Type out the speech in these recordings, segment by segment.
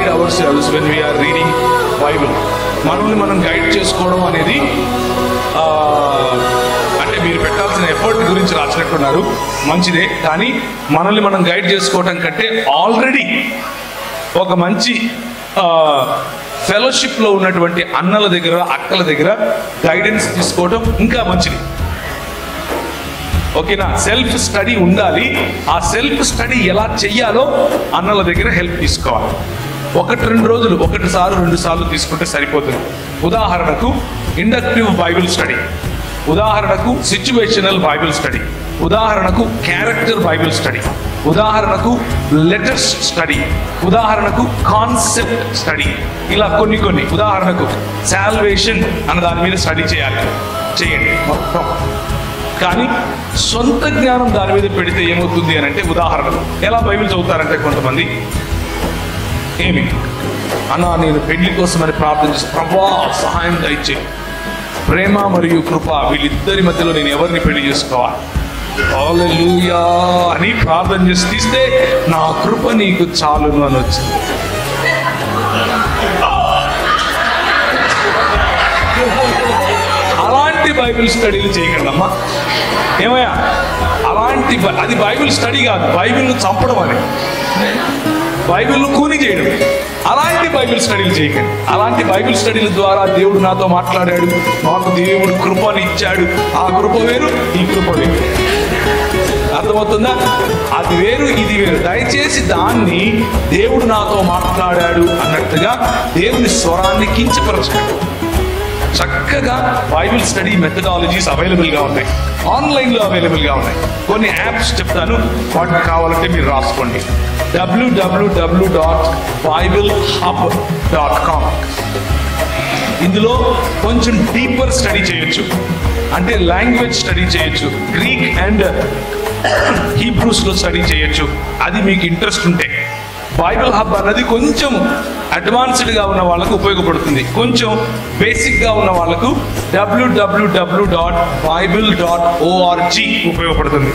Guide ourselves when we are reading Bible. మనల్ని మనం guide చేసుకోవడం అనేది అంటే మీరు పెట్టాల్సిన ఎఫర్ట్ గురించి రాసినట్టున్నారు, మంచిదే. కానీ మనల్ని మనం గైడ్ చేసుకోవడం కంటే ఆల్రెడీ ఒక మంచి ఫెలోషిప్ లో ఉన్నటువంటి అన్నల దగ్గర అక్కల దగ్గర గైడెన్స్ తీసుకోవడం ఇంకా మంచిది. ఓకేనా? సెల్ఫ్ స్టడీ ఉండాలి. ఆ సెల్ఫ్ స్టడీ ఎలా చెయ్యాలో అన్నల దగ్గర హెల్ప్ తీసుకోవాలి. 1-2 రోజులు 1 సార్లు 2 సార్లు తీసుకుంటే సరిపోతుంది. ఉదాహరణకు ఇండక్టివ్ బైబిల్ స్టడీ, ఉదాహరణకు సిచ్యువేషనల్ బైబిల్ స్టడీ, ఉదాహరణకు క్యారెక్టర్ బైబిల్ స్టడీ, ఉదాహరణకు లెటర్స్ స్టడీ, ఉదాహరణకు కాన్సెప్ట్ స్టడీ, ఇలా కొన్ని ఉదాహరణకు సాల్వేషన్ అన్న దాని మీద స్టడీ చేయండి మొత్తం. కానీ సొంత జ్ఞానం దాని మీద పెడితే ఏమవుతుంది అని అంటే, ఉదాహరణకు ఎలా బైబిల్ చదువుతారంటే కొంతమంది, ఏమి అన్నా నేను పెళ్లి కోసమని ప్రార్థన చేసి ప్రభువా సహాయం దయచే, ప్రేమ మరియు కృప వీళ్ళిద్దరి మధ్యలో నేను ఎవరిని పెళ్లి చేసుకోవాలి హల్లెలూయా అని ప్రార్థన చేసి తీస్తే నా కృప నీకు చాలును అని వచ్చింది. అలాంటి బైబిల్ స్టడీలు చేయకండి అమ్మా. ఏమయ్యా అది బైబిల్ స్టడీ కాదు, బైబిల్ను చంపడం అని, బైబిల్ను కూని చేయడం. అలాంటి బైబిల్ స్టడీలు చేయకండి. అలాంటి బైబిల్ స్టడీల ద్వారా దేవుడు నాతో మాట్లాడాడు, నాకు దేవుడు కృపని ఇచ్చాడు, ఆ కృప వేరు ఈ కృప వేరు. అర్థమవుతుందా? అది వేరు ఇది వేరు. దయచేసి దాన్ని దేవుడు నాతో మాట్లాడాడు అన్నట్టుగా దేవుని స్వరాన్ని కించపరచండి. చక్కగా బైబిల్ స్టడీ మెథడాలజీస్ అవైలబుల్గా ఉన్నాయి, ఆన్లైన్లో అవైలబుల్గా ఉన్నాయి. కొన్ని యాప్స్ చెప్తాను, వాటికి కావాలంటే మీరు రాసుకోండి. www.biblehub.com. ఇందులో కొంచెం డీపర్ స్టడీ చేయొచ్చు, అంటే లాంగ్వేజ్ స్టడీ చేయొచ్చు, గ్రీక్ అండ్ హీబ్రూస్లో స్టడీ చేయొచ్చు. అది మీకు ఇంట్రెస్ట్ ఉంటే బైబిల్ హబ్ అన్నది కొంచెం అడ్వాన్స్డ్గా ఉన్న వాళ్ళకు ఉపయోగపడుతుంది. కొంచెం బేసిక్గా ఉన్న వాళ్ళకు www.bible.org ఉపయోగపడుతుంది.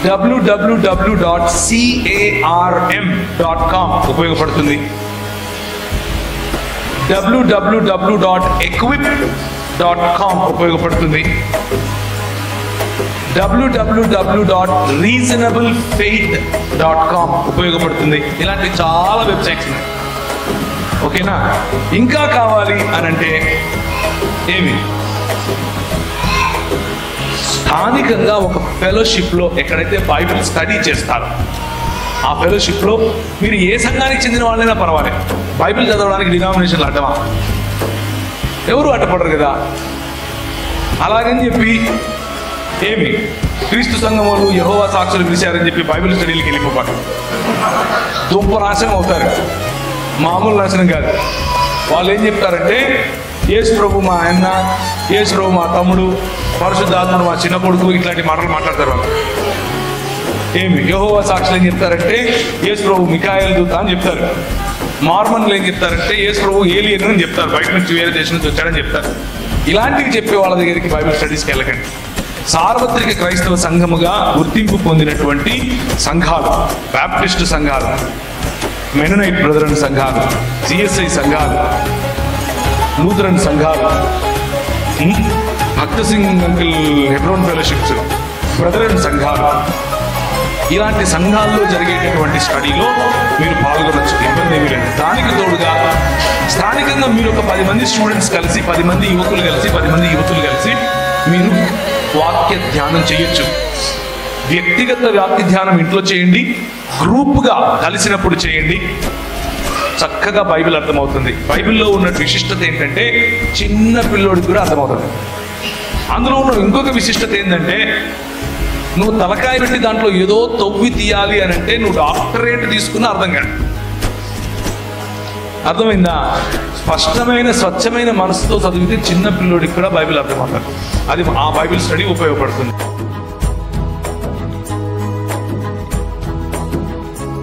www.carm.com ఉపయోగపడుతుంది. www.equip.com ఉపయోగపడుతుంది. www.reasonablefaith.com ఉపయోగపడుతుంది. ఇలాంటి చాలా వెబ్సైట్స్ ఉన్నాయి. ఓకేనా? ఇంకా కావాలి అనంటే ఏమి, స్థానికంగా ఒక ఫెలోషిప్లో ఎక్కడైతే బైబిల్ స్టడీ చేస్తారో ఆ ఫెలోషిప్లో మీరు ఏ సంఘానికి చెందిన వాళ్ళైనా పర్వాలేదు, బైబిల్ చదవడానికి డినామినేషన్లు అడ్డమా? ఎవరు అడ్డపడరు కదా. అలాగని చెప్పి ఏమి క్రీస్తు సంఘం వాళ్ళు యెహోవా సాక్షులు పిలిచారని చెప్పి బైబిల్ స్టడీలకు వెళ్ళిపోతారు. దుంప నాశనం అవుతారు, మామూలు నాశనం కాదు. వాళ్ళు ఏం చెప్తారంటే యేసు ప్రభు మా అన్న, యేసు ప్రభు మా తమ్ముడు, పరిశుద్ధాత్ముడు మా చిన్న కొడుకు, ఇట్లాంటి మాటలు మాట్లాడతారు వాళ్ళు. ఏమి యెహోవా సాక్షులు ఏం చెప్తారంటే యేసు ప్రభు మిఖాయేలు దూత అని చెప్తారు. మార్మన్లు ఏం చెప్తారంటే యేసు ప్రభు ఏలియన్ అని చెప్తారు, బయట నుంచి వేరే దేశం నుంచి వచ్చాడని చెప్తారు. ఇలాంటివి చెప్పే వాళ్ళ దగ్గరికి బైబిల్ స్టడీస్కి వెళ్ళకండి. సార్వత్రిక క్రైస్తవ సంఘముగా గుర్తింపు పొందినటువంటి సంఘాలు, బ్యాప్టిస్ట్ సంఘాలు, మెననైట్ బ్రదరన్ సంఘాలు, సిఎస్ఐ సంఘాలు, లూథరన్ సంఘాలు, Bakht Singh uncle Hebron fellowships, Brethren సంఘాలు, ఇలాంటి సంఘాల్లో జరిగేటటువంటి స్టడీలో మీరు పాల్గొనవచ్చు, ఇబ్బంది ఏమీ లేదు. దానికి తోడుగా స్థానికంగా మీరు ఒక 10 మంది స్టూడెంట్స్ కలిసి, 10 మంది యువకులు కలిసి, 10 మంది యువతులు కలిసి మీరు వాక్య ధ్యానం చేయొచ్చు. వ్యక్తిగత వాక్య ధ్యానం ఇంట్లో చేయండి, గ్రూప్గా కలిసినప్పుడు చేయండి. చక్కగా బైబిల్ అర్థమవుతుంది. బైబిల్లో ఉన్న విశిష్టత ఏంటంటే చిన్న పిల్లోడికి కూడా అర్థమవుతుంది. అందులో ఉన్న ఇంకొక విశిష్టత ఏంటంటే నువ్వు తలకాయ పెట్టి దాంట్లో ఏదో తవ్వి తీయాలి అని అంటే నువ్వు డాక్టరేట్ తీసుకున్న అర్థం కాదు. అర్థమైందా? స్పష్టమైన స్వచ్ఛమైన మనసుతో చదివితే చిన్న పిల్లోడికి కూడా బైబిల్ అర్థమవుతుంది. అది ఆ బైబిల్ స్టడీ ఉపయోగపడుతుంది.